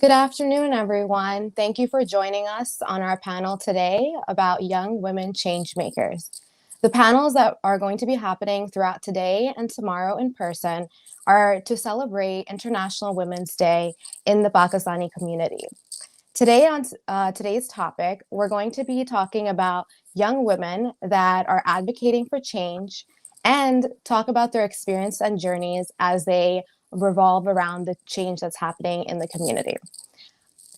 Good afternoon, everyone. Thank you for joining us on our panel today about young women changemakers. The panels that are going to be happening throughout today and tomorrow in person are to celebrate International Women's Day in the Pakistani community. Today, on today's topic, we're going to be talking about young women that are advocating for change and talk about their experience and journeys as they revolve around the change that's happening in the community.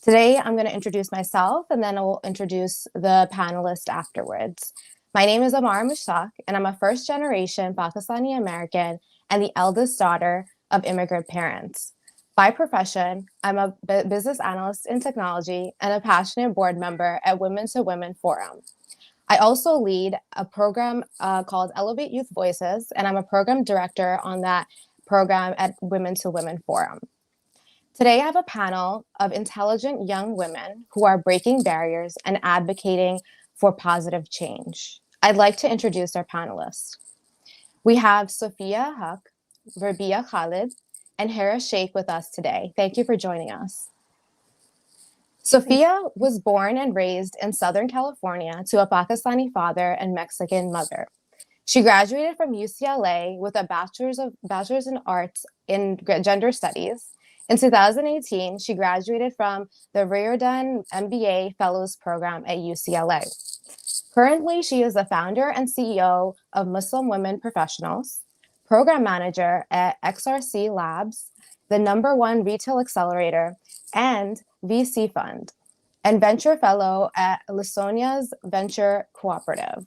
Today, I'm going to introduce myself and then I will introduce the panelists afterwards. My name is Amar Mushtaq, and I'm a first generation Pakistani American and the eldest daughter of immigrant parents. By profession, I'm a business analyst in technology and a passionate board member at Women to Women Forum. I also lead a program called Elevate Youth Voices, and I'm a program director on that program at Women to Women Forum. Today, I have a panel of intelligent young women who are breaking barriers and advocating for positive change. I'd like to introduce our panelists. We have Sophia Huck, Rabia Khalid, and Hera Sheikh with us today. Thank you for joining us. Sophia was born and raised in Southern California to a Pakistani father and Mexican mother. She graduated from UCLA with a bachelor's in arts in gender studies. In 2018, she graduated from the Riordan MBA Fellows Program at UCLA. Currently, she is the founder and CEO of Muslim Women Professionals, program manager at XRC Labs, the #1 retail accelerator, and VC fund, and venture fellow at Lisonia's Venture Cooperative.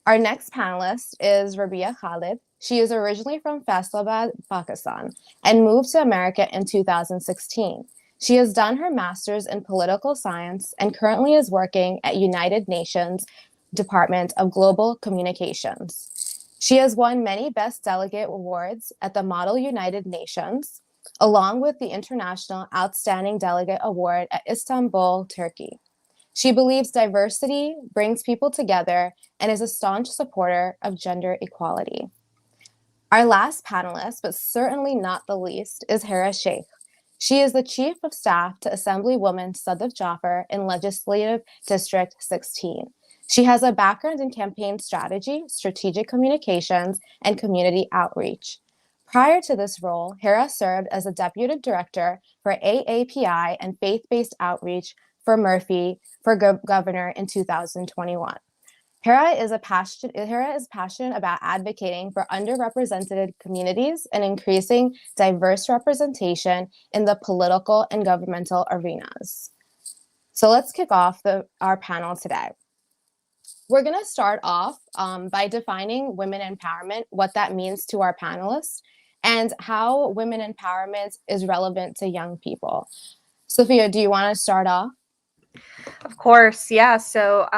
Our next panelist is Rabia Khalid. She is originally from Faisalabad, Pakistan, and moved to America in 2016. She has done her master's in political science and currently is working at United Nations Department of Global Communications. She has won many Best Delegate awards at the Model United Nations, along with the International Outstanding Delegate Award at Istanbul, Turkey. She believes diversity brings people together and is a staunch supporter of gender equality. Our last panelist, but certainly not the least, is Hera Sheikh. She is the Chief of Staff to Assemblywoman Sadaf Jaffer in Legislative District 16. She has a background in campaign strategy, strategic communications, and community outreach. Prior to this role, Hera served as a Deputy Director for AAPI and Faith-Based Outreach for Murphy for governor in 2021. Hera is passionate about advocating for underrepresented communities and increasing diverse representation in the political and governmental arenas. So let's kick off our panel today. We're going to start off by defining women empowerment, what that means to our panelists, and how women empowerment is relevant to young people. Sophia, do you want to start off? Of course, yeah. So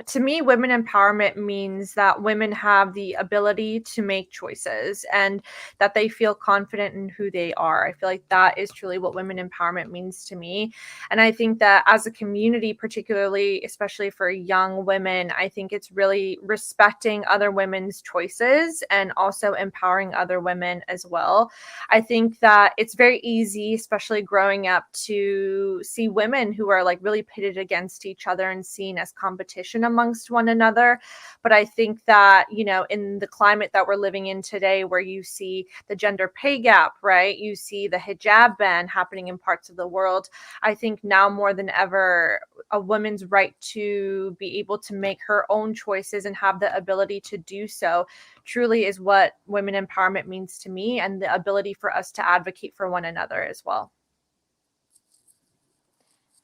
to me, women empowerment means that women have the ability to make choices and that they feel confident in who they are. I feel like that is truly what women empowerment means to me. And I think that as a community, particularly, especially for young women, I think it's really respecting other women's choices and also empowering other women as well. I think that it's very easy, especially growing up, to see women who are like really pitted against each other and seen as competition amongst one another. But I think that, you know, in the climate that we're living in today, where you see the gender pay gap, right? You see the hijab ban happening in parts of the world. I think now more than ever, a woman's right to be able to make her own choices and have the ability to do so truly is what women empowerment means to me, and the ability for us to advocate for one another as well.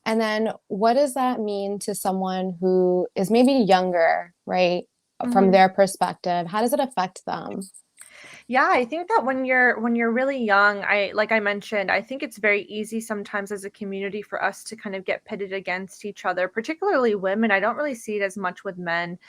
And then what does that mean to someone who is maybe younger, right? From their perspective, how does it affect them? Yeah, I think that when you're really young, like I mentioned, I think it's very easy sometimes as a community for us to kind of get pitted against each other, particularly women. I don't really see it as much with men.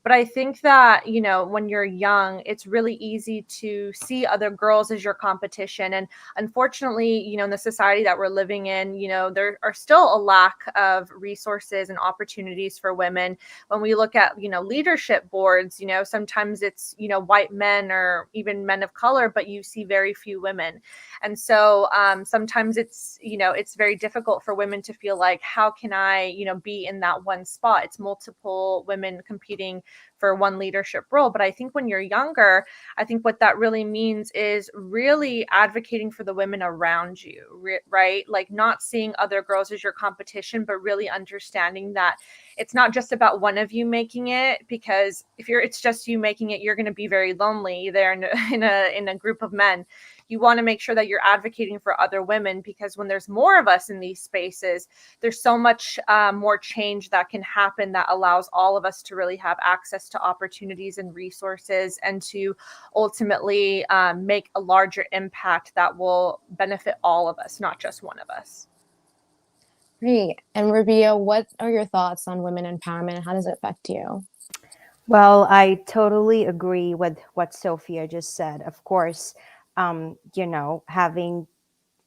But I think that, you know, when you're young, it's really easy to see other girls as your competition. And unfortunately, you know, in the society that we're living in, you know, there are still a lack of resources and opportunities for women. When we look at, you know, leadership boards, you know, sometimes it's, you know, white men or even men of color, but you see very few women. And so sometimes it's, you know, it's very difficult for women to feel like, how can I, you know, be in that one spot? It's multiple women competing for one leadership role. But I think when you're younger, I think what that really means is really advocating for the women around you, right? Like not seeing other girls as your competition, but really understanding that it's not just about one of you making it, because if it's just you making it, you're going to be very lonely there in a group of men. You want to make sure that you're advocating for other women, because when there's more of us in these spaces, there's so much more change that can happen that allows all of us to really have access to opportunities and resources, and to ultimately make a larger impact that will benefit all of us, not just one of us. Great. And Rabia, what are your thoughts on women empowerment? How does it affect you? Well, I totally agree with what Sophia just said. Of course, having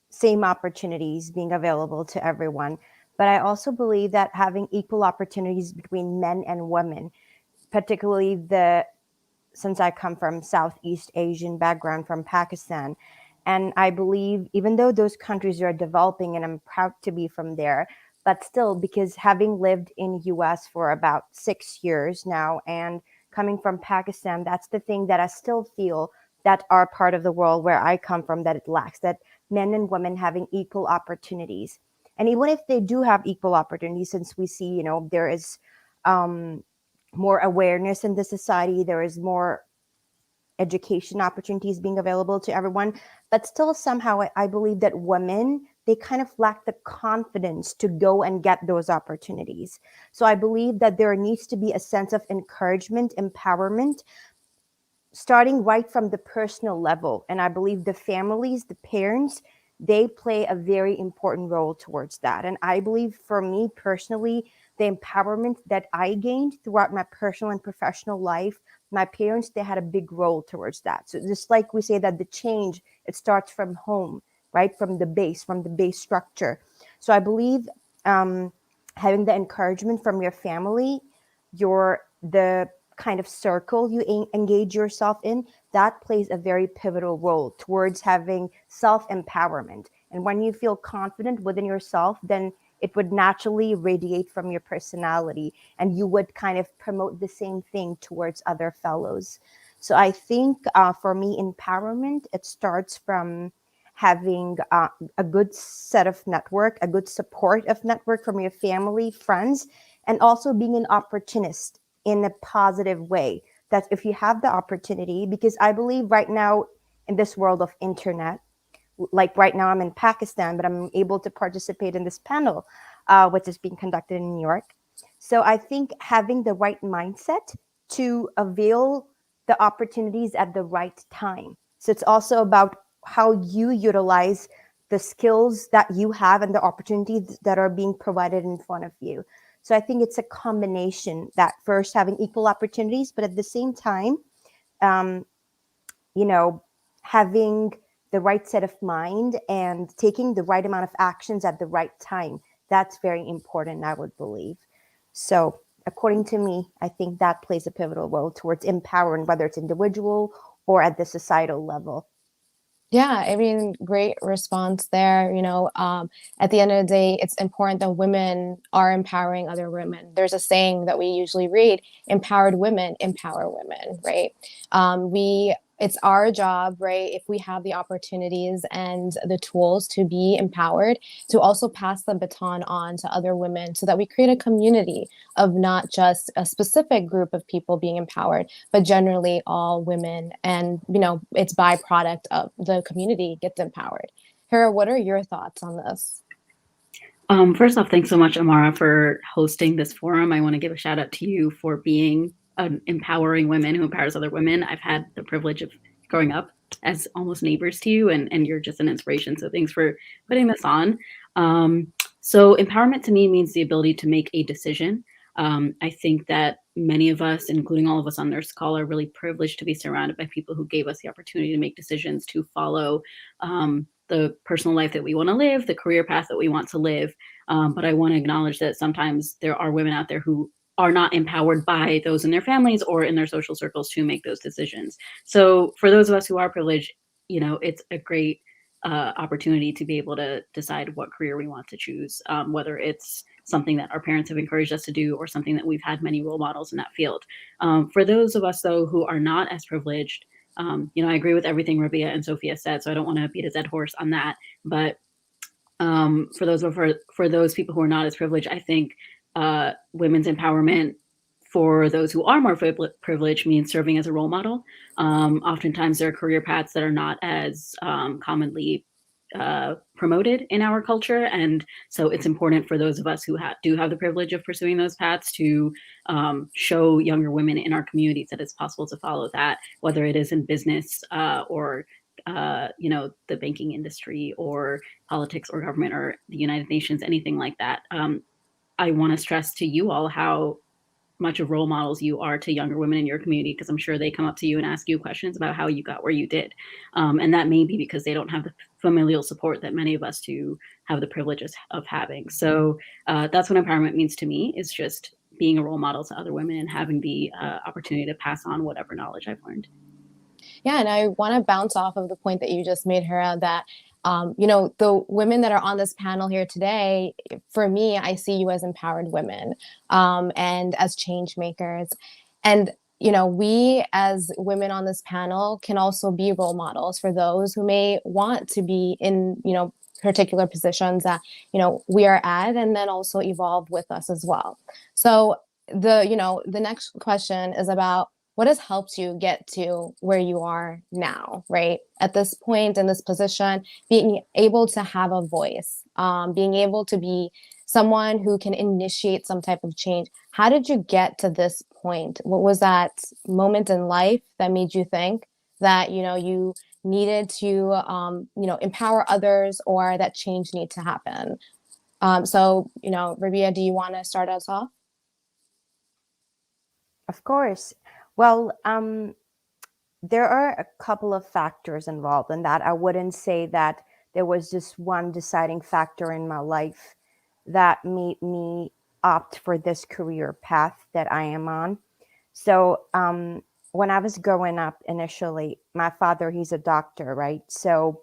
same opportunities being available to everyone. But I also believe that having equal opportunities between men and women, particularly since I come from Southeast Asian background from Pakistan. And I believe even though those countries are developing and I'm proud to be from there, but still because having lived in US for about 6 years now and coming from Pakistan, that's the thing that I still feel that our part of the world where I come from that it lacks, that men and women having equal opportunities. And even if they do have equal opportunities, since we see, there is um, more awareness in the society, there is more education opportunities being available to everyone, but still somehow I believe that women, they kind of lack the confidence to go and get those opportunities. So I believe that there needs to be a sense of encouragement, empowerment, starting right from the personal level. And I believe the families, the parents, they play a very important role towards that. And I believe for me personally, the empowerment that I gained throughout my personal and professional life, my parents, they had a big role towards that. So just like we say that the change, it starts from home, right? From the base structure. So I believe um, having the encouragement from your family, the kind of circle you engage yourself in, that plays a very pivotal role towards having self-empowerment. And when you feel confident within yourself, then it would naturally radiate from your personality and you would kind of promote the same thing towards other fellows. So I think for me, empowerment, it starts from having a good set of network, a good support of network from your family, friends, and also being an opportunist in a positive way. That if you have the opportunity, because I believe right now in this world of internet, like right now I'm in Pakistan, but I'm able to participate in this panel, which is being conducted in New York. So I think having the right mindset to avail the opportunities at the right time. So it's also about how you utilize the skills that you have and the opportunities that are being provided in front of you. So I think it's a combination that first having equal opportunities, but at the same time, um, you know, having the right set of mind and taking the right amount of actions at the right time. That's very important, I would believe. So, according to me, I think that plays a pivotal role towards empowering, whether it's individual or at the societal level. Yeah, I mean, great response there. At the end of the day, it's important that women are empowering other women. There's a saying that we usually read, empowered women empower women, right? It's our job, right, if we have the opportunities and the tools to be empowered, to also pass the baton on to other women so that we create a community of not just a specific group of people being empowered, but generally all women. And, it's byproduct of the community gets empowered. Hera, what are your thoughts on this? First off, thanks so much, Amara, for hosting this forum. I want to give a shout out to you for being an empowering women who empowers other women. I've had the privilege of growing up as almost neighbors to you, and you're just an inspiration. So thanks for putting this on. So empowerment to me means the ability to make a decision. I think that many of us, including all of us on this call, are really privileged to be surrounded by people who gave us the opportunity to make decisions to follow the personal life that we want to live, the career path that we want to live. But I want to acknowledge that sometimes there are women out there who are not empowered by those in their families or in their social circles to make those decisions. So for those of us who are privileged, it's a great opportunity to be able to decide what career we want to choose, whether it's something that our parents have encouraged us to do or something that we've had many role models in that field. For those of us, though, who are not as privileged, I agree with everything Rabia and Sophia said, so I don't want to beat a dead horse on that. But for those people who are not as privileged, I think women's empowerment for those who are more privileged means serving as a role model. Oftentimes there are career paths that are not as commonly promoted in our culture. And so it's important for those of us who do have the privilege of pursuing those paths to show younger women in our communities that it's possible to follow that, whether it is in business or the banking industry or politics or government or the United Nations, anything like that. I want to stress to you all how much of role models you are to younger women in your community, because I'm sure they come up to you and ask you questions about how you got where you did. And that may be because they don't have the familial support that many of us do have the privileges of having. So that's what empowerment means to me, is just being a role model to other women and having the opportunity to pass on whatever knowledge I've learned. Yeah, and I want to bounce off of the point that you just made, Hera, that the women that are on this panel here today, for me, I see you as empowered women and as change makers. And we as women on this panel can also be role models for those who may want to be in particular positions that we are at, and then also evolve with us as well. So the next question is about what has helped you get to where you are now, right? At this point in this position, being able to have a voice, being able to be someone who can initiate some type of change. How did you get to this point? What was that moment in life that made you think that, you needed to, empower others, or that change need to happen? So, Rabia, do you want to start us off? Of course. Well, there are a couple of factors involved in that. I wouldn't say that there was just one deciding factor in my life that made me opt for this career path that I am on. So, when I was growing up initially, my father, he's a doctor, right? So,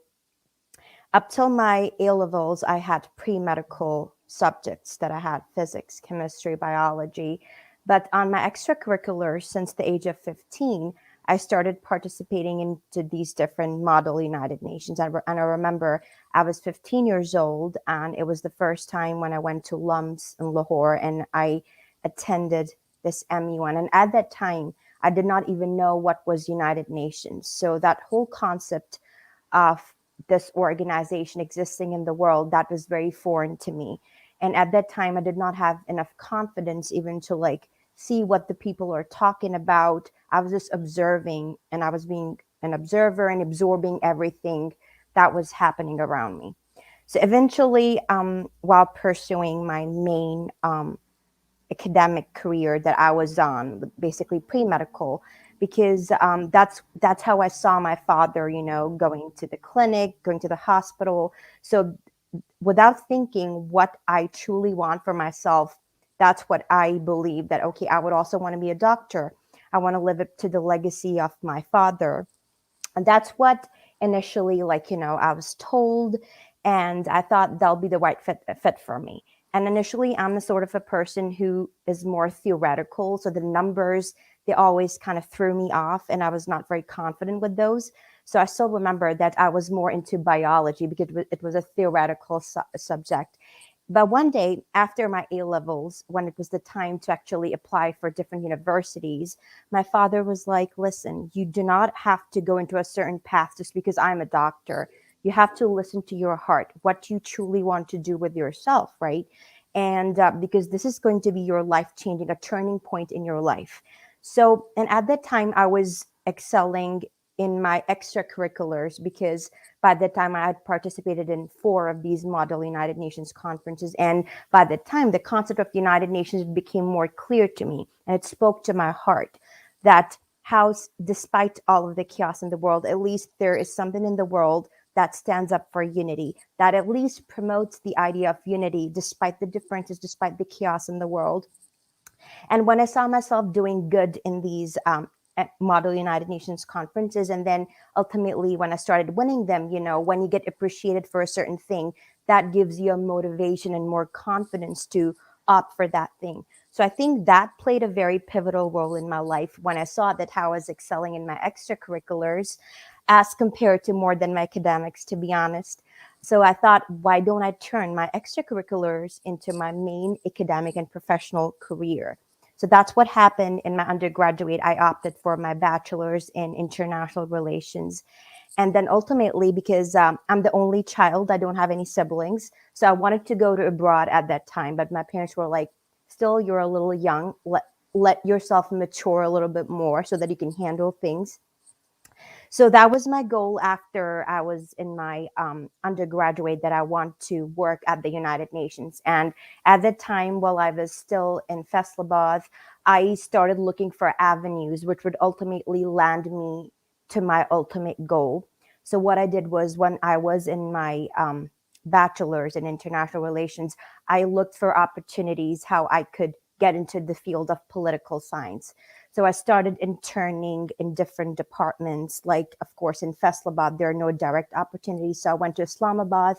up till my A levels, I had pre-medical subjects that I had: physics, chemistry, biology. But on my extracurriculars, since the age of 15, I started participating into these different Model United Nations. And I remember I was 15 years old, and it was the first time when I went to LUMS in Lahore, and I attended this MUN. And at that time, I did not even know what was United Nations. So that whole concept of this organization existing in the world, that was very foreign to me. And at that time, I did not have enough confidence even to see what the people are talking about. I was just observing, and I was being an observer and absorbing everything that was happening around me. So eventually, while pursuing my main academic career that I was on, basically pre-medical, because that's how I saw my father, going to the clinic, going to the hospital. So without thinking what I truly want for myself, that's what I believe, that, okay, I would also want to be a doctor. I want to live up to the legacy of my father. And that's what initially, I was told, and I thought that'll be the right fit for me. And initially, I'm the sort of a person who is more theoretical. So the numbers, they always kind of threw me off, and I was not very confident with those. So I still remember that I was more into biology because it was a theoretical subject. But one day after my A levels, when it was the time to actually apply for different universities, my father was like, listen, you do not have to go into a certain path just because I'm a doctor. You have to listen to your heart, what you truly want to do with yourself, right? And because this is going to be your life changing, a turning point in your life. So, and at that time, I was excelling in my extracurriculars, because by the time I had participated in 4 of these Model United Nations conferences, and by the time the concept of the United Nations became more clear to me, and it spoke to my heart, that how, despite all of the chaos in the world, at least there is something in the world that stands up for unity, that at least promotes the idea of unity despite the differences, despite the chaos in the world. And when I saw myself doing good in these Model United Nations conferences, and then ultimately when I started winning them, when you get appreciated for a certain thing, that gives you a motivation and more confidence to opt for that thing. So I think that played a very pivotal role in my life when I saw that how I was excelling in my extracurriculars as compared to more than my academics, to be honest. So I thought, why don't I turn my extracurriculars into my main academic and professional career? So that's what happened in my undergraduate. I opted for my bachelor's in international relations. And then ultimately, because I'm the only child, I don't have any siblings. So I wanted to go to abroad at that time. But my parents were like, still, you're a little young. Let yourself mature a little bit more so that you can handle things. So that was my goal after I was in my undergraduate, that I want to work at the United Nations. And at that time, while I was still in Faisalabad, I started looking for avenues which would ultimately land me to my ultimate goal. So what I did was, when I was in my bachelor's in international relations, I looked for opportunities how I could get into the field of political science. So I started interning in different departments. Like, of course, in Faisalabad, there are no direct opportunities. So I went to Islamabad.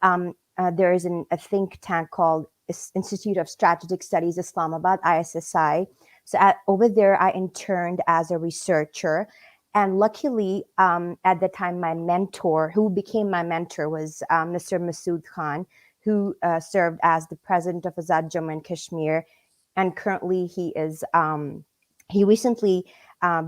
There is a think tank called Institute of Strategic Studies Islamabad, ISSI. So over there, I interned as a researcher. And luckily, at the time, my mentor, who became my mentor, was Mr. Masood Khan, who served as the president of Azad Jammu and Kashmir. And currently, he recently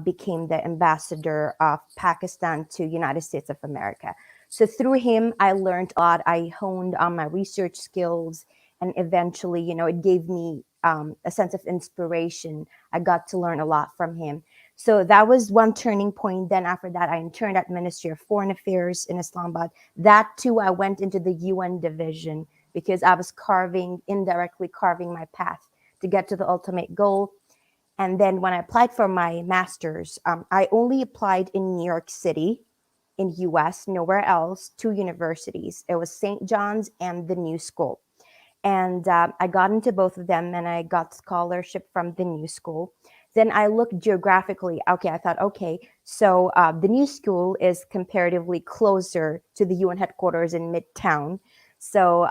became the ambassador of Pakistan to United States of America. So through him, I learned a lot. I honed on my research skills, and eventually, it gave me a sense of inspiration. I got to learn a lot from him. So that was one turning point. Then after that, I interned at Ministry of Foreign Affairs in Islamabad. That too, I went into the UN division because I was indirectly carving my path to get to the ultimate goal. And then when I applied for my master's, I only applied in New York City, in US, nowhere else, 2 universities. It was St. John's and the New School. And I got into both of them, and I got scholarship from the New School. Then I looked geographically. Okay, I thought, okay, so the New School is comparatively closer to the UN headquarters in Midtown. So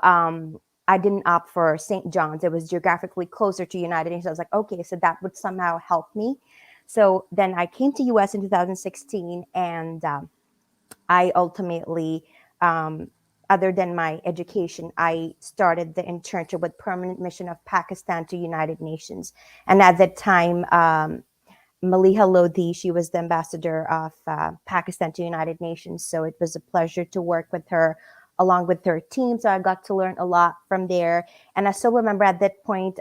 I didn't opt for St. John's. It was geographically closer to United Nations. I was like, okay, so that would somehow help me. So then I came to US in 2016, and I ultimately, other than my education, I started the internship with Permanent Mission of Pakistan to United Nations. And at that time, Maliha Lodhi, she was the ambassador of Pakistan to United Nations. So it was a pleasure to work with her along with her team. So I got to learn a lot from there. And I still remember at that point,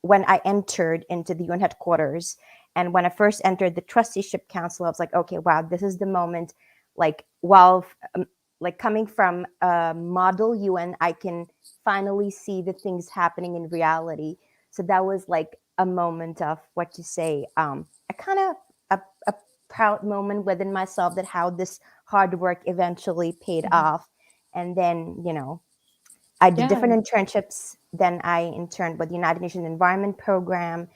when I entered into the UN headquarters, and when I first entered the trusteeship council, I was like, okay, wow, this is the moment. Like, while like coming from a model UN, I can finally see the things happening in reality. So that was like a moment of, what to say, a kind of a proud moment within myself, that how this hard work eventually paid off. And then, I did different internships. Then I interned with the United Nations Environment Program,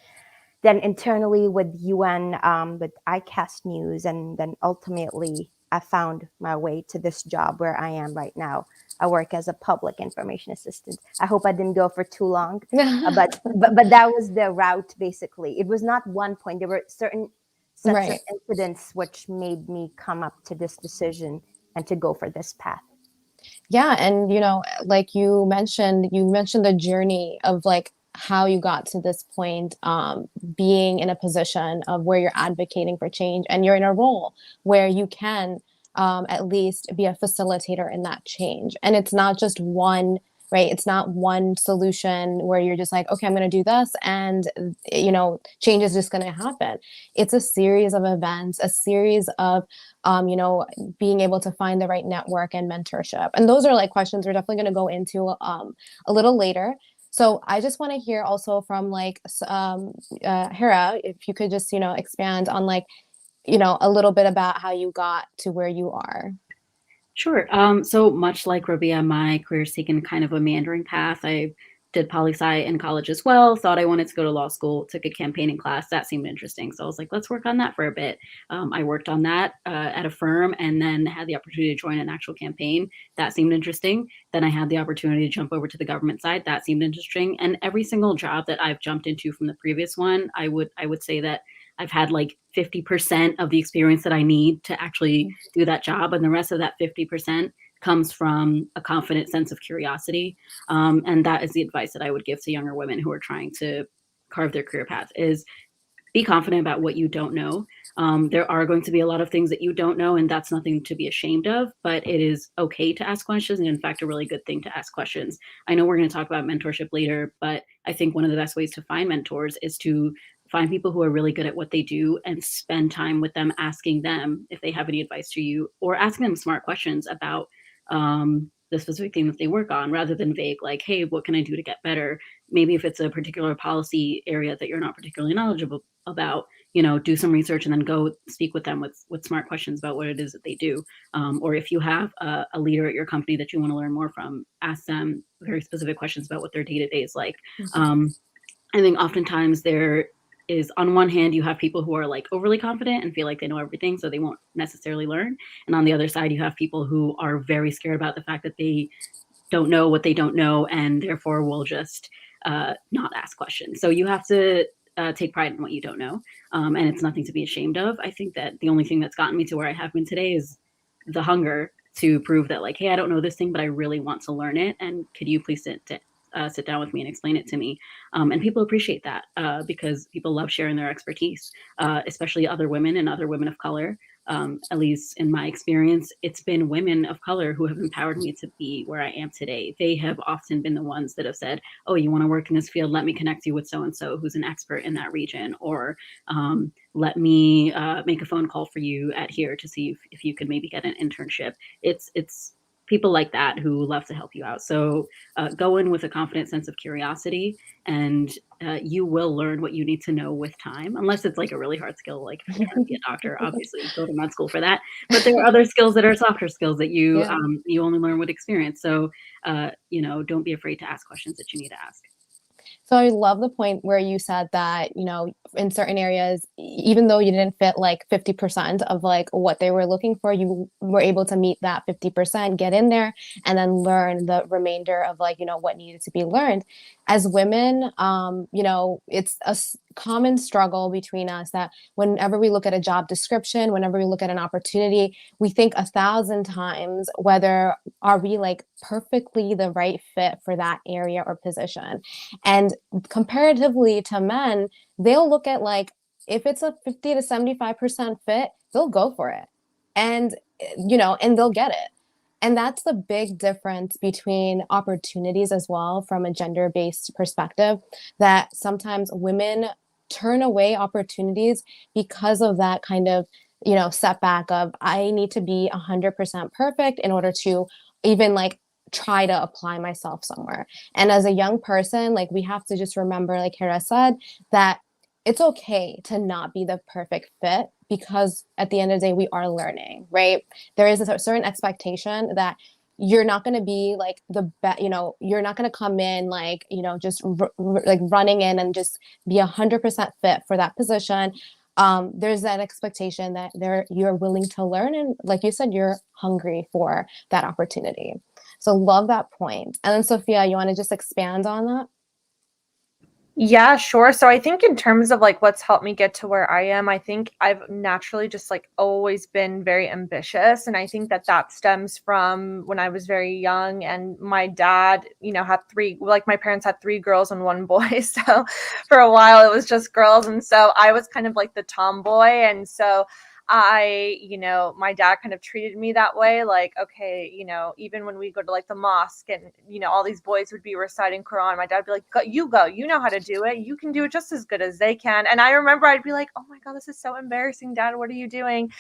then internally with UN, with ICAST News, and then ultimately I found my way to this job where I am right now. I work as a public information assistant. I hope I didn't go for too long, but that was the route. Basically, it was not one point. There were certain sets of incidents which made me come up to this decision and to go for this path. Yeah, and like you mentioned the journey of like how you got to this point, being in a position of where you're advocating for change, and you're in a role where you can at least be a facilitator in that change. And it's not just one right? It's not one solution where you're just like, okay, I'm going to do this and, change is just going to happen. It's a series of events, a series of, being able to find the right network and mentorship. And those are like questions we're definitely going to go into a little later. So I just want to hear also from like Hera, if you could just, expand on like, a little bit about how you got to where you are. Sure. So much like Rabia, my career's taken kind of a meandering path. I did poli-sci in college as well, thought I wanted to go to law school, took a campaigning class. That seemed interesting. So I was like, let's work on that for a bit. I worked on that at a firm and then had the opportunity to join an actual campaign. That seemed interesting. Then I had the opportunity to jump over to the government side. That seemed interesting. And every single job that I've jumped into from the previous one, I would say that I've had like 50% of the experience that I need to actually do that job. And the rest of that 50% comes from a confident sense of curiosity. And that is the advice that I would give to younger women who are trying to carve their career path is be confident about what you don't know. There are going to be a lot of things that you don't know, and that's nothing to be ashamed of, but it is okay to ask questions, and in fact, a really good thing to ask questions. I know we're going to talk about mentorship later, but I think one of the best ways to find mentors is to find people who are really good at what they do and spend time with them, asking them if they have any advice to you, or asking them smart questions about the specific thing that they work on, rather than vague, like, hey, what can I do to get better? Maybe if it's a particular policy area that you're not particularly knowledgeable about, do some research and then go speak with them with smart questions about what it is that they do. Or if you have a leader at your company that you want to learn more from, ask them very specific questions about what their day-to-day is like. I think oftentimes there is, on one hand, you have people who are like overly confident and feel like they know everything, so they won't necessarily learn. And on the other side, you have people who are very scared about the fact that they don't know what they don't know and therefore will just not ask questions. So you have to take pride in what you don't know. And it's nothing to be ashamed of. I think that the only thing that's gotten me to where I have been today is the hunger to prove that, like, hey, I don't know this thing, but I really want to learn it. And could you please sit down with me and explain it to me? And people appreciate that because people love sharing their expertise, especially other women and other women of color. At least in my experience, it's been women of color who have empowered me to be where I am today. They have often been the ones that have said, oh, you want to work in this field? Let me connect you with so-and-so who's an expert in that region. Or let me make a phone call for you at here to see if you could maybe get an internship. It's people like that who love to help you out. So go in with a confident sense of curiosity, and you will learn what you need to know with time, unless it's like a really hard skill, like if you're trying to be a doctor, obviously go to med school for that. But there are other skills that are softer skills that you you only learn with experience. So don't be afraid to ask questions that you need to ask. So I love the point where you said that, in certain areas, even though you didn't fit like 50% of like what they were looking for, you were able to meet that 50%, get in there, and then learn the remainder of like, what needed to be learned. As women, it's a common struggle between us that whenever we look at a job description, whenever we look at an opportunity, we think 1,000 times whether are we like perfectly the right fit for that area or position. And comparatively to men, they'll look at like, if it's a 50 to 75% fit, they'll go for it. And, and they'll get it. And that's the big difference between opportunities as well from a gender-based perspective, that sometimes women turn away opportunities because of that kind of, setback of, I need to be 100% perfect in order to even like try to apply myself somewhere. And as a young person, like we have to just remember, like Hera said, that it's okay to not be the perfect fit, because at the end of the day, we are learning, right? There is a certain expectation that you're not going to be like you're not going to come in like, just like running in and just be 100% fit for that position. There's that expectation that you're willing to learn. And like you said, you're hungry for that opportunity. So love that point. And then Sophia, you want to just expand on that? Yeah, sure. So I think in terms of like what's helped me get to where I am, I think I've naturally just like always been very ambitious. And I think that stems from when I was very young, and my dad, had my parents had 3 girls and 1 boy. So for a while it was just girls. And so I was kind of like the tomboy. And so my dad kind of treated me that way. Like, okay, even when we go to like the mosque and, all these boys would be reciting Quran, my dad would be like, go, you know how to do it. You can do it just as good as they can. And I remember I'd be like, oh my God, this is so embarrassing, Dad. What are you doing?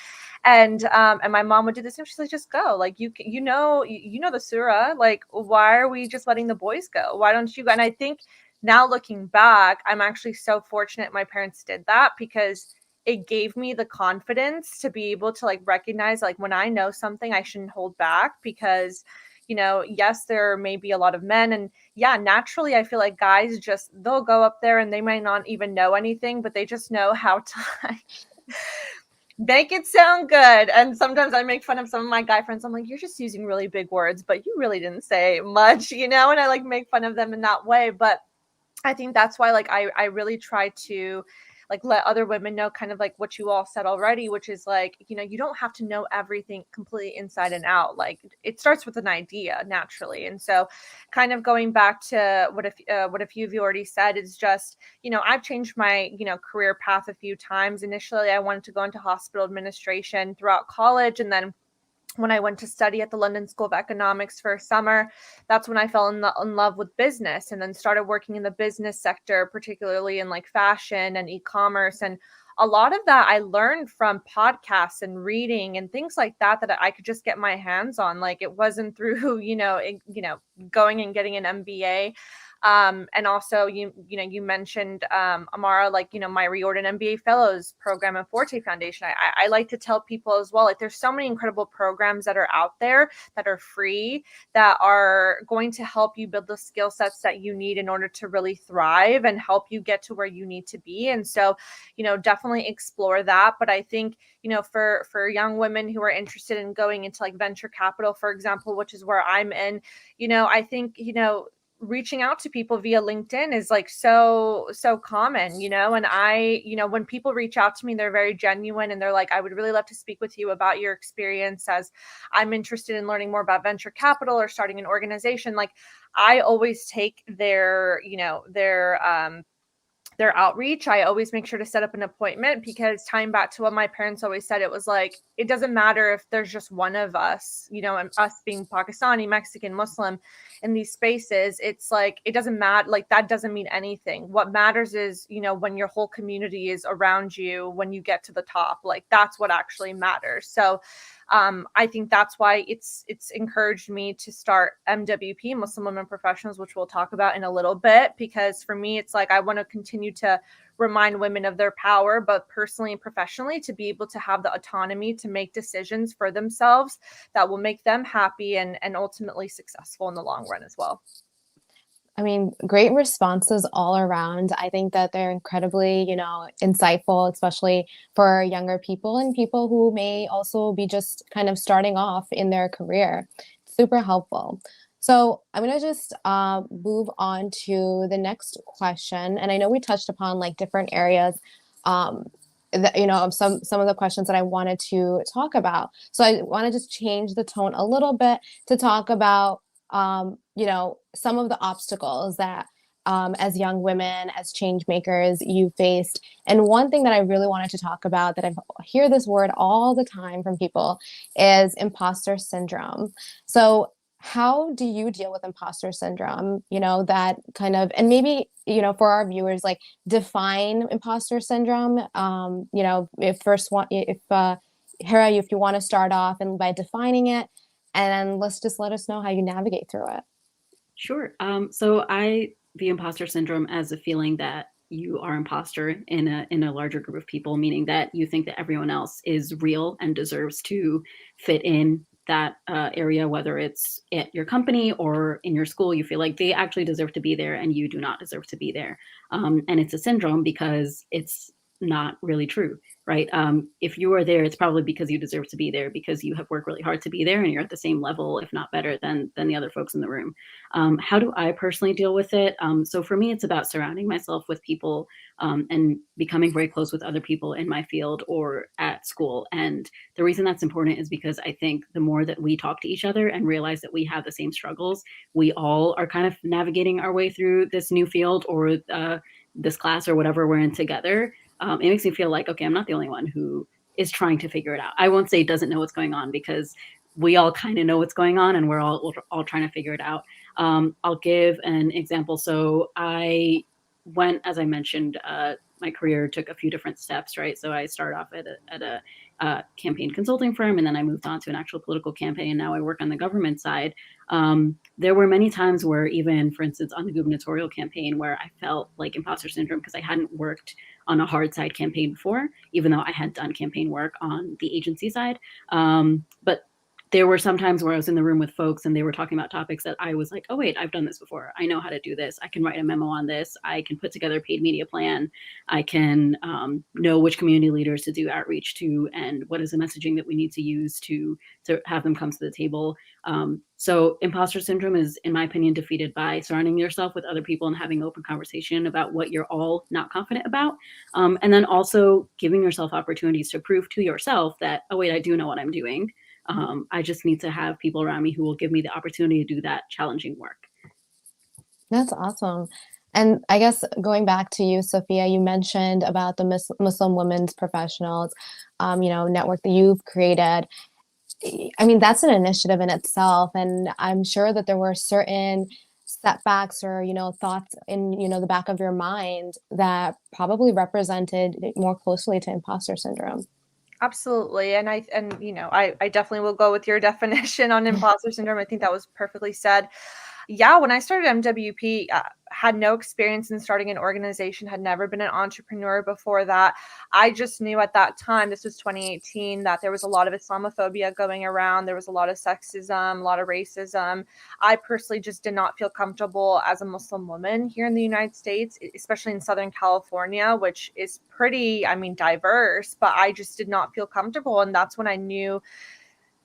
And my mom would do this, and she's like, just go. Like, you know the surah. Like, why are we just letting the boys go? Why don't you go? And I think now looking back, I'm actually so fortunate my parents did that, because it gave me the confidence to be able to like recognize, like, when I know something, I shouldn't hold back, because yes, there may be a lot of men, and yeah, naturally I feel like guys they'll go up there and they might not even know anything, but they just know how to like make it sound good. And sometimes I make fun of some of my guy friends. I'm like, you're just using really big words, but you really didn't say much, and I like make fun of them in that way. But I think that's why like I really try to like let other women know kind of like what you all said already, which is like, you don't have to know everything completely inside and out. Like, it starts with an idea naturally. And so kind of going back to what a few of you already said is just, I've changed my, career path a few times. Initially, I wanted to go into hospital administration throughout college, and then when I went to study at the London School of Economics for a summer, that's when I fell in love with business, and then started working in the business sector, particularly in like fashion and e-commerce. And a lot of that I learned from podcasts and reading and things like that I could just get my hands on. Like, it wasn't through, going and getting an MBA. And also you mentioned, Amara, like, my Reorder MBA Fellows program and Forte Foundation. I like to tell people as well, like, there's so many incredible programs that are out there that are free, that are going to help you build the skill sets that you need in order to really thrive and help you get to where you need to be. And so, definitely explore that. But I think, for young women who are interested in going into like venture capital, for example, which is where I'm in, I think, reaching out to people via LinkedIn is like so common, and I, when people reach out to me, they're very genuine, and they're like, I would really love to speak with you about your experience, as I'm interested in learning more about venture capital or starting an organization. Like, I always take their outreach. I always make sure to set up an appointment, because tying back to what my parents always said, it was like, it doesn't matter if there's just one of us, and us being Pakistani, Mexican, Muslim in these spaces. It's like, it doesn't matter. Like, that doesn't mean anything. What matters is, when your whole community is around you, when you get to the top, like, that's what actually matters. So I think that's why it's encouraged me to start MWP, Muslim Women Professionals, which we'll talk about in a little bit, because for me, it's like, I want to continue to remind women of their power, but personally and professionally, to be able to have the autonomy to make decisions for themselves that will make them happy and ultimately successful in the long run as well. I mean, great responses all around. I think that they're incredibly, insightful, especially for younger people and people who may also be just kind of starting off in their career. Super helpful. So I'm going to just move on to the next question. And I know we touched upon like different areas, of some of the questions that I wanted to talk about. So I want to just change the tone a little bit to talk about some of the obstacles that as young women, as change makers, you faced. And one thing that I really wanted to talk about, that I hear this word all the time from people, is imposter syndrome. So how do you deal with imposter syndrome? That kind of, and maybe, for our viewers, like, define imposter syndrome. If Hera, if you want to start off and by defining it, and let us know how you navigate through it. Sure. So I view imposter syndrome as a feeling that you are imposter in a larger group of people, meaning that you think that everyone else is real and deserves to fit in that area, whether it's at your company or in your school. You feel like they actually deserve to be there and you do not deserve to be there. And it's a syndrome because it's not really true, right? If you are there, it's probably because you deserve to be there, because you have worked really hard to be there and you're at the same level, if not better, than the other folks in the room. How do I personally deal with it? So for me, it's about surrounding myself with people and becoming very close with other people in my field or at school. And the reason that's important is because I think the more that we talk to each other and realize that we have the same struggles, we all are kind of navigating our way through this new field or this class or whatever we're in together. It makes me feel like, okay, I'm not the only one who is trying to figure it out. I won't say doesn't know what's going on, because we all kind of know what's going on and we're all trying to figure it out. I'll give an example. So I went, as I mentioned, my career took a few different steps, right? So I started off at a campaign consulting firm, and then I moved on to an actual political campaign, and now I work on the government side. There were many times where, even, for instance, on the gubernatorial campaign, where I felt like imposter syndrome because I hadn't worked on a hard side campaign before, even though I had done campaign work on the agency side. But there were some times where I was in the room with folks and they were talking about topics that I was like, oh, wait, I've done this before. I know how to do this. I can write a memo on this. I can put together a paid media plan. I can know which community leaders to do outreach to and what is the messaging that we need to use to have them come to the table. So imposter syndrome is, in my opinion, defeated by surrounding yourself with other people and having open conversation about what you're all not confident about. And then also giving yourself opportunities to prove to yourself that, oh, wait, I do know what I'm doing. I just need to have people around me who will give me the opportunity to do that challenging work. That's awesome. And I guess going back to you, Sophia, you mentioned about the Muslim women's professionals, network that you've created. I mean, that's an initiative in itself. And I'm sure that there were certain setbacks or, thoughts in, the back of your mind that probably represented more closely to imposter syndrome. Absolutely. And I definitely will go with your definition on imposter syndrome. I think that was perfectly said. Yeah, when I started MWP, had no experience in starting an organization, had never been an entrepreneur before that. I just knew at that time, this was 2018, that there was a lot of Islamophobia going around. There was a lot of sexism, a lot of racism. I personally just did not feel comfortable as a Muslim woman here in the United States, especially in Southern California, which is pretty, diverse, but I just did not feel comfortable. And that's when I knew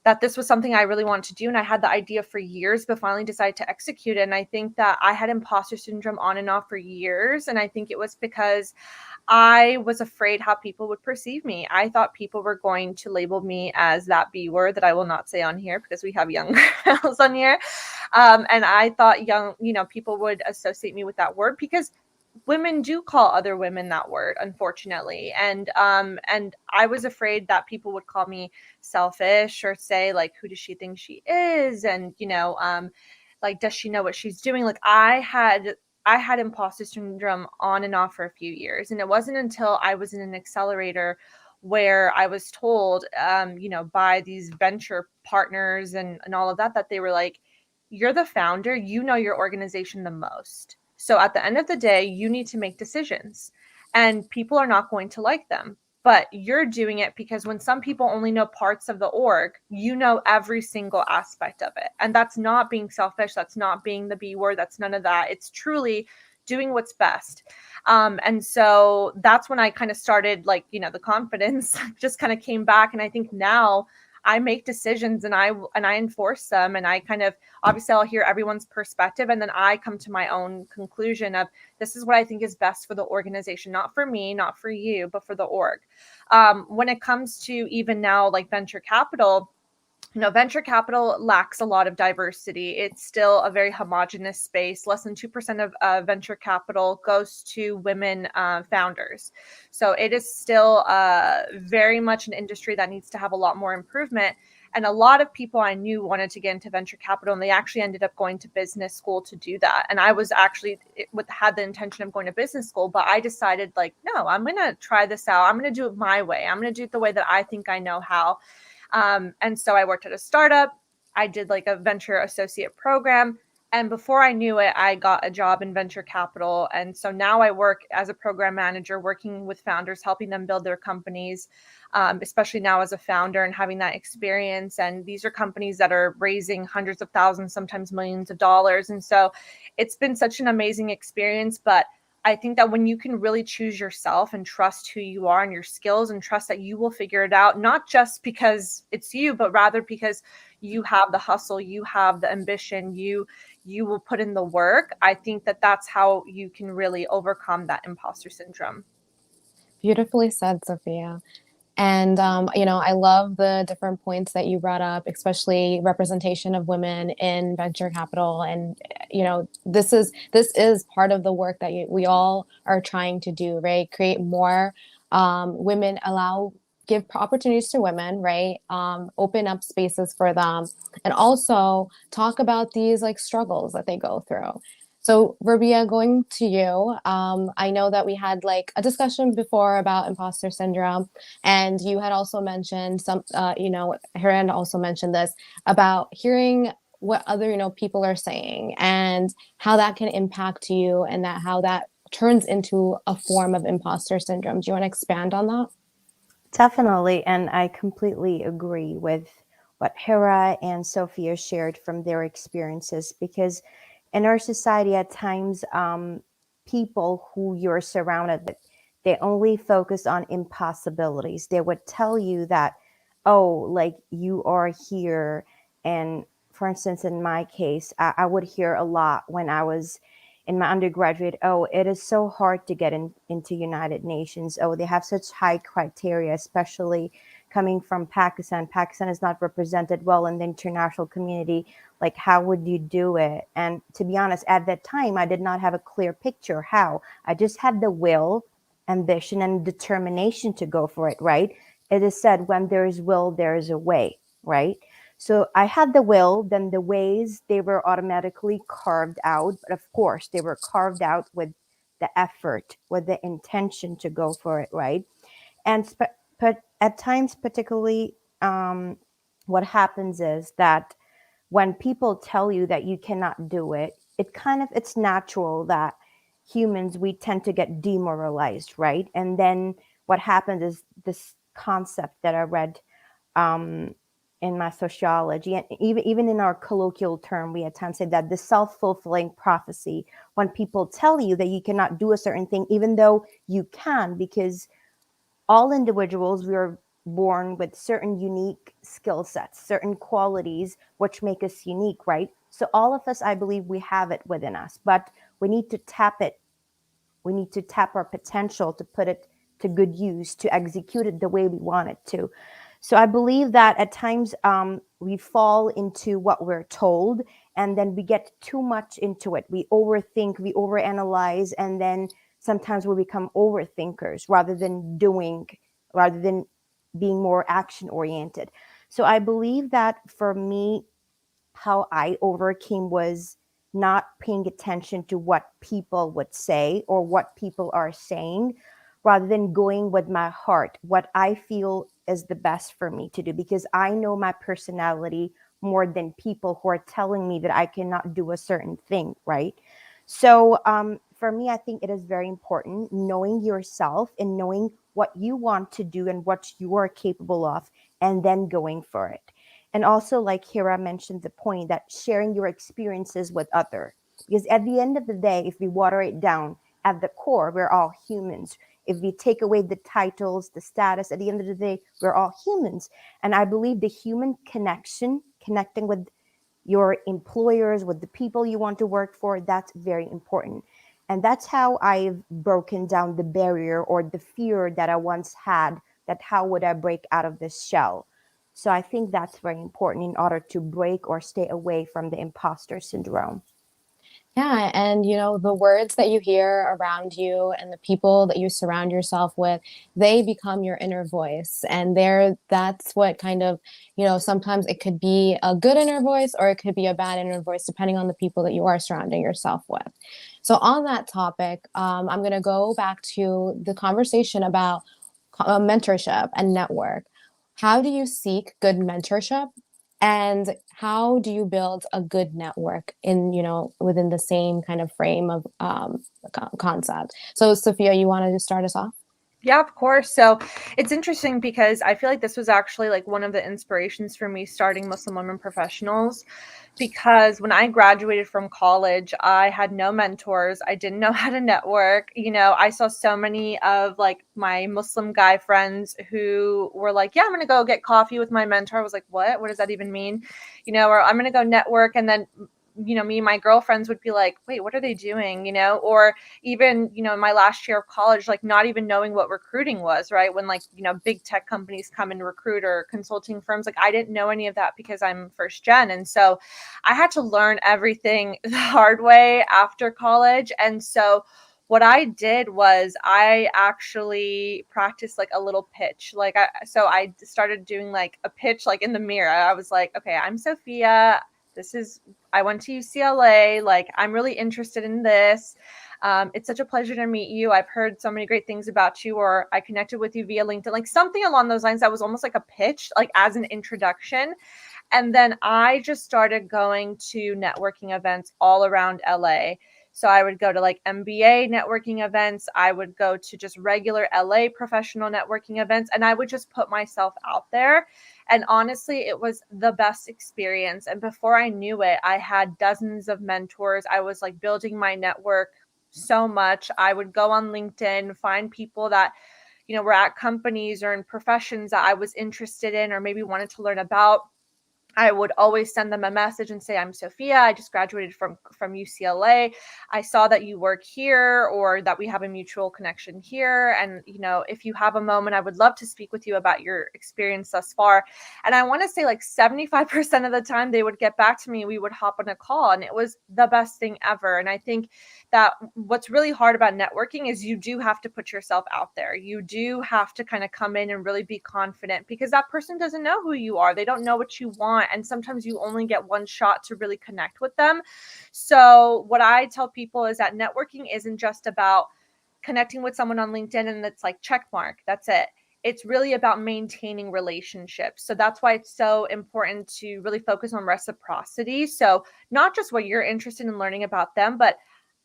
that this was something I really wanted to do. And I had the idea for years, but finally decided to execute it. And I think that I had imposter syndrome on and off for years. And I think it was because I was afraid how people would perceive me. I thought people were going to label me as that B word that I will not say on here because we have young girls on here. And I thought people would associate me with that word because women do call other women that word, unfortunately. And I was afraid that people would call me selfish or say, like, who does she think she is? And, like, does she know what she's doing? Like, I had imposter syndrome on and off for a few years. And it wasn't until I was in an accelerator where I was told, by these venture partners and all of that they were like, you're the founder, you know your organization the most. So at the end of the day, you need to make decisions and people are not going to like them. But you're doing it because when some people only know parts of the org, you know every single aspect of it. And that's not being selfish. That's not being the B word. That's none of that. It's truly doing what's best. And so that's when I kind of started, the confidence just kind of came back. And I think now I make decisions and I enforce them, and I kind of, obviously I'll hear everyone's perspective and then I come to my own conclusion of this is what I think is best for the organization, not for me, not for you, but for the org. When it comes to even now, like venture capital, venture capital lacks a lot of diversity. It's still a very homogenous space. Less than 2% of venture capital goes to women founders. So it is still very much an industry that needs to have a lot more improvement. And a lot of people I knew wanted to get into venture capital, and they actually ended up going to business school to do that. And I was actually had the intention of going to business school, but I decided, no, I'm going to try this out. I'm going to do it my way. I'm going to do it the way that I think I know how. And so I worked at a startup. I did a venture associate program. And before I knew it, I got a job in venture capital. And so now I work as a program manager, working with founders, helping them build their companies, especially now as a founder and having that experience. And these are companies that are raising hundreds of thousands, sometimes millions of dollars. And so it's been such an amazing experience. But I think that when you can really choose yourself and trust who you are and your skills and trust that you will figure it out, not just because it's you, but rather because you have the hustle, you have the ambition, you will put in the work. I think that that's how you can really overcome that imposter syndrome. Beautifully said, Sophia. And, I love the different points that you brought up, especially representation of women in venture capital. And, this is part of the work that we all are trying to do, right? Create more women, give opportunities to women, right? Open up spaces for them, and also talk about these like struggles that they go through. So, Rabia, going to you, I know that we had like a discussion before about imposter syndrome, and you had also mentioned some, Hiran also mentioned this about hearing what other, people are saying and how that can impact you, and that how that turns into a form of imposter syndrome. Do you want to expand on that? Definitely, and I completely agree with what Hera and Sophia shared from their experiences, because in our society at times, people who you're surrounded with, they only focus on impossibilities. They would tell you that, oh, like you are here. And for instance, in my case, I would hear a lot when I was in my undergraduate, oh, it is so hard to get into United Nations. Oh, they have such high criteria, especially coming from Pakistan. Pakistan is not represented well in the international community. Like, how would you do it? And to be honest, at that time, I did not have a clear picture how. I just had the will, ambition, and determination to go for it, right? It is said, when there is will, there is a way, right? So I had the will, then the ways, they were automatically carved out. But of course, they were carved out with the effort, with the intention to go for it, right? And but at times, particularly, what happens is that when people tell you that you cannot do it, it's natural that humans, we tend to get demoralized, right? And then what happens is this concept that I read, um, in my sociology, and even in our colloquial term, we at times say that the self-fulfilling prophecy, when people tell you that you cannot do a certain thing, even though you can, because all individuals, we are born with certain unique skill sets, certain qualities which make us unique, right? So all of us, I believe, we have it within us, but we need to tap it. We need to tap our potential to put it to good use, to execute it the way we want it to. So I believe that at times, we fall into what we're told, and then we get too much into it. We overthink, we overanalyze, and then sometimes we become overthinkers rather than being more action oriented. So I believe that for me, how I overcame was not paying attention to what people would say or what people are saying, rather than going with my heart, what I feel is the best for me to do, because I know my personality more than people who are telling me that I cannot do a certain thing, right? So for me, I think it is very important knowing yourself and knowing what you want to do and what you are capable of, and then going for it. And also, like Hira mentioned, the point that sharing your experiences with other, because at the end of the day, if we water it down, at the core, we're all humans. If we take away the titles, the status, at the end of the day, we're all humans. And I believe the human connection, connecting with your employers, with the people you want to work for, that's very important. And that's how I've broken down the barrier or the fear that I once had, that how would I break out of this shell. So I think that's very important in order to break or stay away from the imposter syndrome. Yeah, and the words that you hear around you and the people that you surround yourself with, they become your inner voice. And that's what kind of, sometimes it could be a good inner voice or it could be a bad inner voice, depending on the people that you are surrounding yourself with. So on that topic, I'm going to go back to the conversation about mentorship and network. How do you seek good mentorship? And how do you build a good network within the same kind of frame of concept? So, Sophia, you wanted to start us off? Yeah, of course. So it's interesting because I feel like this was actually like one of the inspirations for me starting Muslim Women Professionals, because when I graduated from college, I had no mentors. I didn't know how to network. I saw so many of like my Muslim guy friends who were like, yeah, I'm going to go get coffee with my mentor. I was like, what does that even mean? Or I'm going to go network. And then me and my girlfriends would be like, wait, what are they doing? Or even, in my last year of college, like not even knowing what recruiting was, right? When like, big tech companies come and recruit, or consulting firms, like I didn't know any of that because I'm first gen. And so I had to learn everything the hard way after college. And so what I did was I actually practiced like a little pitch. So I started doing like a pitch like in the mirror. I was like, okay, I'm Sophia. I went to UCLA. Like, I'm really interested in this. It's such a pleasure to meet you. I've heard so many great things about you, or I connected with you via LinkedIn, like something along those lines that was almost like a pitch, like as an introduction. And then I just started going to networking events all around LA. So I would go to like MBA networking events. I would go to just regular LA professional networking events, and I would just put myself out there. And honestly, it was the best experience. And before I knew it, I had dozens of mentors. I was like building my network so much. I would go on LinkedIn, find people that, were at companies or in professions that I was interested in or maybe wanted to learn about. I would always send them a message and say, I'm Sophia. I just graduated from UCLA. I saw that you work here, or that we have a mutual connection here. And, if you have a moment, I would love to speak with you about your experience thus far. And I want to say like 75% of the time they would get back to me. We would hop on a call, and it was the best thing ever. And I think that what's really hard about networking is you do have to put yourself out there. You do have to kind of come in and really be confident, because that person doesn't know who you are. They don't know what you want. And sometimes you only get one shot to really connect with them. So what I tell people is that networking isn't just about connecting with someone on LinkedIn and it's like check mark, that's it. It's really about maintaining relationships. So that's why it's so important to really focus on reciprocity. So not just what you're interested in learning about them, but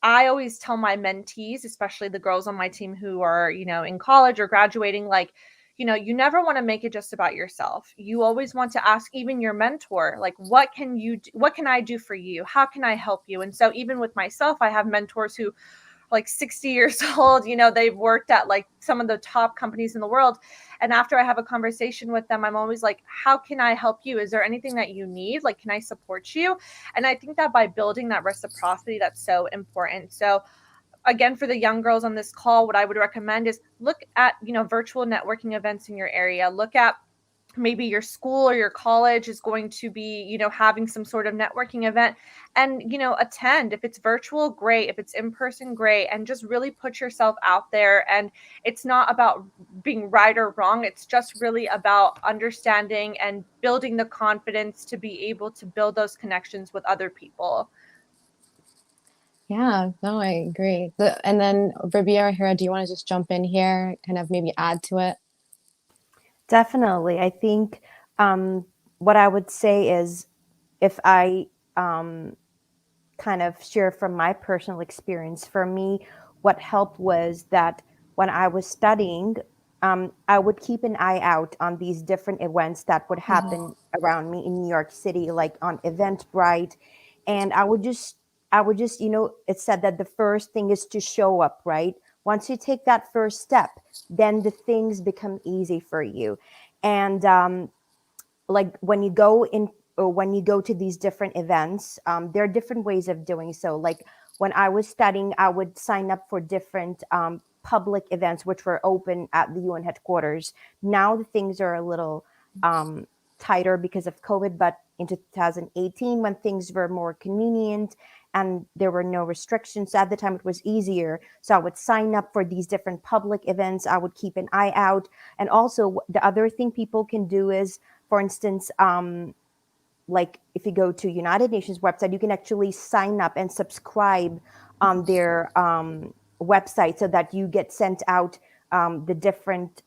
I always tell my mentees, especially the girls on my team who are, in college or graduating, like, you never want to make it just about yourself. You always want to ask even your mentor, like, what can I do for you? How can I help you? And so even with myself, I have mentors who like 60 years old, they've worked at like some of the top companies in the world. And after I have a conversation with them, I'm always like, how can I help you? Is there anything that you need? Like, can I support you? And I think that by building that reciprocity, that's so important. So again, for the young girls on this call, what I would recommend is look at, virtual networking events in your area. Look at maybe your school or your college is going to be, having some sort of networking event, and, attend. If it's virtual, great. If it's in person, great. And just really put yourself out there. And it's not about being right or wrong. It's just really about understanding and building the confidence to be able to build those connections with other people. Yeah, no, I agree. And then Rabia or Hira, do you want to just jump in here, kind of maybe add to it? Definitely. I think what I would say is, if I kind of share from my personal experience, for me, what helped was that when I was studying, I would keep an eye out on these different events that would happen around me in New York City, like on Eventbrite. And I would just, it said that the first thing is to show up, right? Once you take that first step, then the things become easy for you. And like when you go in, or when you go to these different events, there are different ways of doing so. Like when I was studying, I would sign up for different public events which were open at the UN headquarters. Now the things are a little um, tighter because of COVID, but in 2018, when things were more convenient and there were no restrictions at the time, it was easier. So I would sign up for these different public events. I would keep an eye out. And also the other thing people can do is, for instance, like if you go to United Nations website, you can actually sign up and subscribe on their website, so that you get sent out the different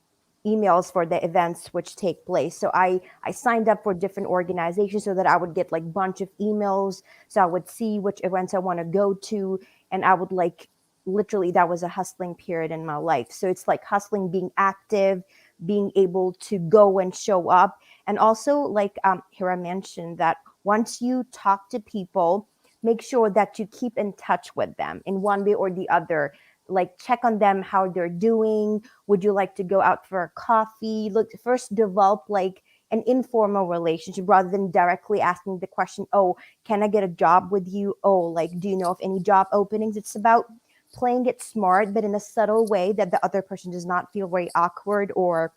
emails for the events which take place. So I signed up for different organizations so that I would get like bunch of emails, so I would see which events I want to go to. And I would like, literally, that was a hustling period in my life. So it's like hustling, being active, being able to go and show up. And also, like Hira mentioned, that once you talk to people, make sure that you keep in touch with them in one way or the other. Like, check on them, how they're doing. Would you like to go out for a coffee? Look, first develop like an informal relationship rather than directly asking the question, oh, can I get a job with you? Oh, like, do you know of any job openings? It's about playing it smart, but in a subtle way that the other person does not feel very awkward, or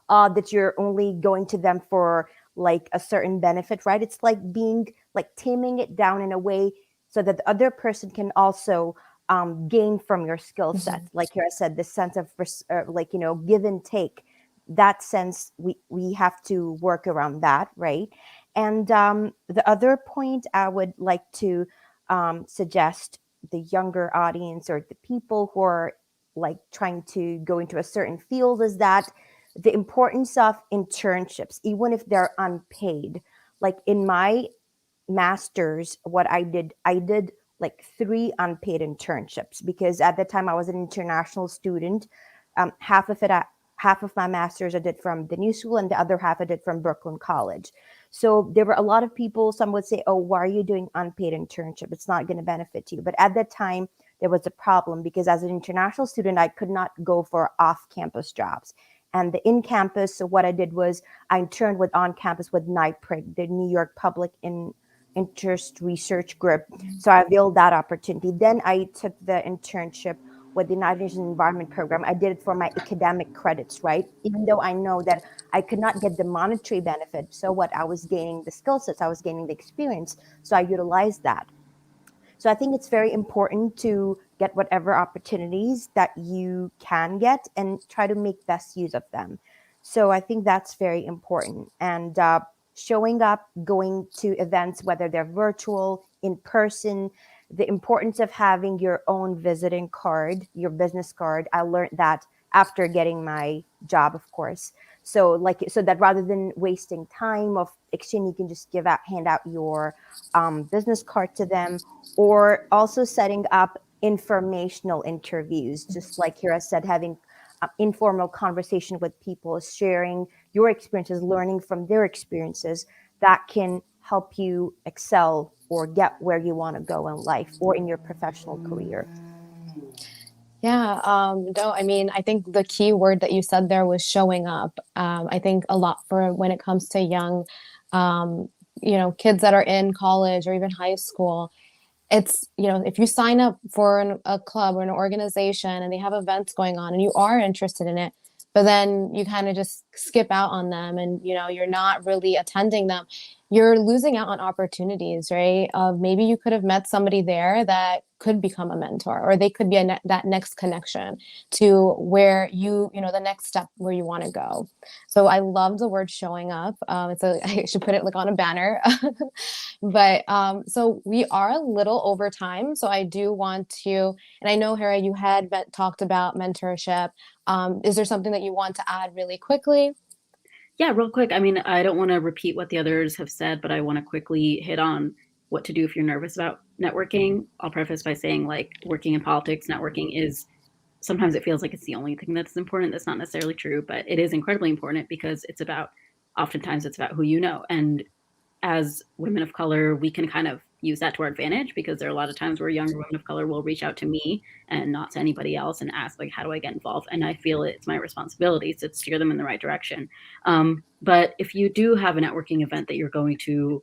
that you're only going to them for like a certain benefit, right? It's like being like taming it down in a way so that the other person can also gain from your skill set. Like Kira said, the sense of like, you know, give and take. That sense, we have to work around that, right? And the other point I would like to suggest the younger audience or the people who are like trying to go into a certain field is that the importance of internships, even if they're unpaid. Like in my master's, what I did like 3 unpaid internships because at the time I was an international student. Half of it, half of my master's I did from the New School, and the other half I did from Brooklyn College. So there were a lot of people. Some would say, "Oh, why are you doing unpaid internship? It's not going to benefit you." But at that time, there was a problem because as an international student, I could not go for off-campus jobs. And the in-campus, so what I did was I interned with on-campus with NIPRIG, the New York Public Interest Research Group. So I availed that opportunity. Then I took the internship with the United Nations Environment Program. I did it for my academic credits, right? Even though I know that I could not get the monetary benefit. So what? I was gaining the skill sets, I was gaining the experience. So I utilized that. So I think it's very important to get whatever opportunities that you can get and try to make best use of them. So I think that's very important. And showing up, going to events, whether they're virtual, in person, the importance of having your own visiting card, your business card. I learned that after getting my job, of course. So like, so that rather than wasting time of exchange, you can just hand out your business card to them, or also setting up informational interviews, just like Kira said, having informal conversation with people, sharing your experiences, learning from their experiences, that can help you excel or get where you want to go in life or in your professional career. Yeah, no, I mean, I think the key word that you said there was showing up. I think a lot for when it comes to young, kids that are in college or even high school, it's, if you sign up for a club or an organization and they have events going on and you are interested in it, but then you kind of just skip out on them and, you're not really attending them, you're losing out on opportunities, right? Maybe you could have met somebody there that could become a mentor, or they could be that next connection to where the next step where you want to go. So I love the word showing up. I should put it like on a banner. But so we are a little over time. So I do want to, and I know, Hera, you had talked about mentorship. Is there something that you want to add really quickly? Yeah, real quick. I mean, I don't want to repeat what the others have said, but I want to quickly hit on what to do if you're nervous about networking. I'll preface by saying, like, working in politics, networking is, sometimes it feels like it's the only thing that's important. That's not necessarily true, but it is incredibly important because oftentimes it's about who you know. And as women of color, we can kind of use that to our advantage because there are a lot of times where younger women of color will reach out to me and not to anybody else and ask, like, how do I get involved? And I feel it's my responsibility to steer them in the right direction. But if you do have a networking event that you're going to,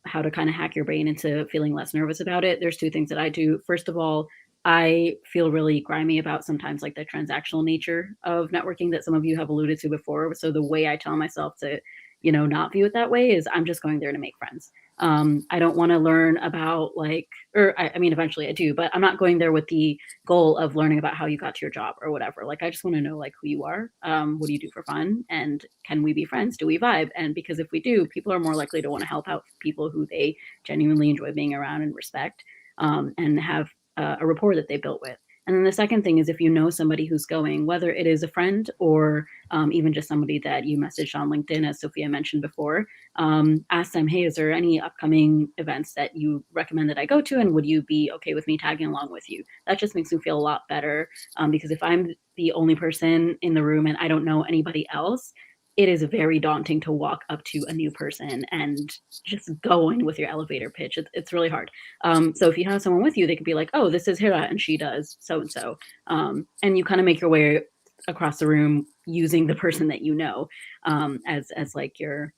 how to kind of hack your brain into feeling less nervous about it, there's 2 things that I do. First of all, I feel really grimy about sometimes like the transactional nature of networking that some of you have alluded to before. So the way I tell myself to, not view it that way is I'm just going there to make friends. I don't want to learn about I mean, eventually I do, but I'm not going there with the goal of learning about how you got to your job or whatever. Like, I just want to know like who you are. What do you do for fun? And can we be friends? Do we vibe? And because if we do, people are more likely to want to help out people who they genuinely enjoy being around and respect, and have a rapport that they built with. And then the second thing is if you know somebody who's going, whether it is a friend or even just somebody that you messaged on LinkedIn, as Sophia mentioned before, ask them, hey, is there any upcoming events that you recommend that I go to? And would you be okay with me tagging along with you? That just makes me feel a lot better, because if I'm the only person in the room and I don't know anybody else, it is very daunting to walk up to a new person and just go in with your elevator pitch. It's really hard. So if you have someone with you, they could be like, oh, this is Hira and she does so-and-so. And you kind of make your way across the room using the person that you know, as like your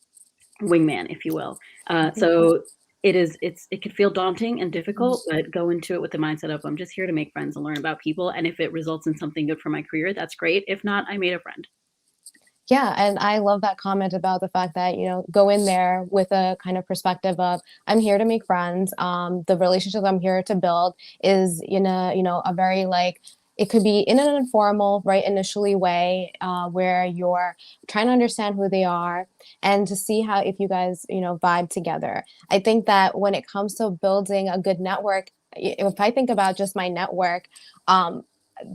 wingman, if you will. So it could feel daunting and difficult, but go into it with the mindset of I'm just here to make friends and learn about people. And if it results in something good for my career, that's great. If not, I made a friend. Yeah, and I love that comment about the fact that, go in there with a kind of perspective of I'm here to make friends. The relationship I'm here to build is in a, a very like it could be in an informal, right, initially way where you're trying to understand who they are and to see how if you guys, vibe together. I think that when it comes to building a good network, if I think about just my network, um,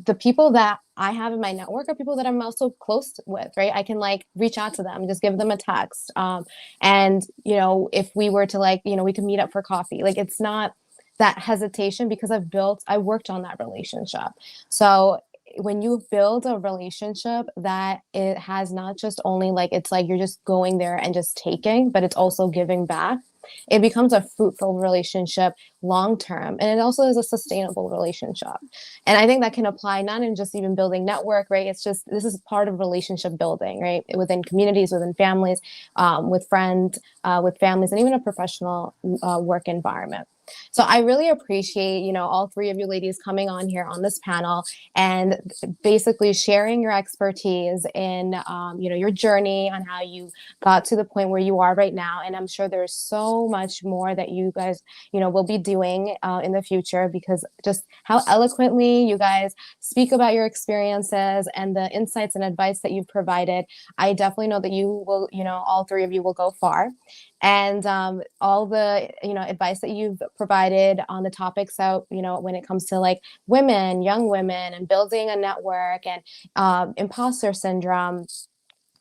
the people that I have in my network are people that I'm also close with, right? I can like reach out to them, just give them a text. And, if we were to like, we could meet up for coffee. Like it's not that hesitation because I worked on that relationship. So when you build a relationship that it has not just only like, it's like you're just going there and just taking, but it's also giving back. It becomes a fruitful relationship long term. And it also is a sustainable relationship. And I think that can apply not in just even building network, right? It's just this is part of relationship building, right? Within communities, within families, with friends, with families, and even a professional work environment. So I really appreciate, all three of you ladies coming on here on this panel and basically sharing your expertise in, your journey on how you got to the point where you are right now. And I'm sure there's so much more that you guys, will be doing in the future because just how eloquently you guys speak about your experiences and the insights and advice that you've provided. I definitely know that you will, all three of you will go far. And all the advice that you've provided on the topics out when it comes to like women, young women, and building a network and imposter syndrome,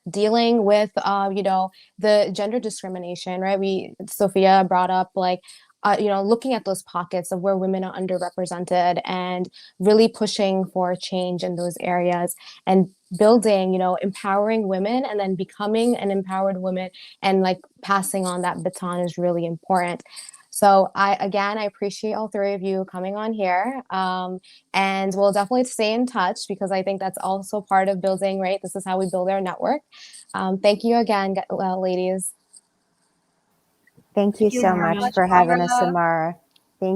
dealing with the gender discrimination, right? Sophia brought up like looking at those pockets of where women are underrepresented and really pushing for change in those areas and building, empowering women and then becoming an empowered woman and like passing on that baton is really important. So I appreciate all three of you coming on here. And we'll definitely stay in touch because I think that's also part of building, right? This is how we build our network. Thank you again, ladies. Thank you Thank you so so much much, for having us, Amara. Samara.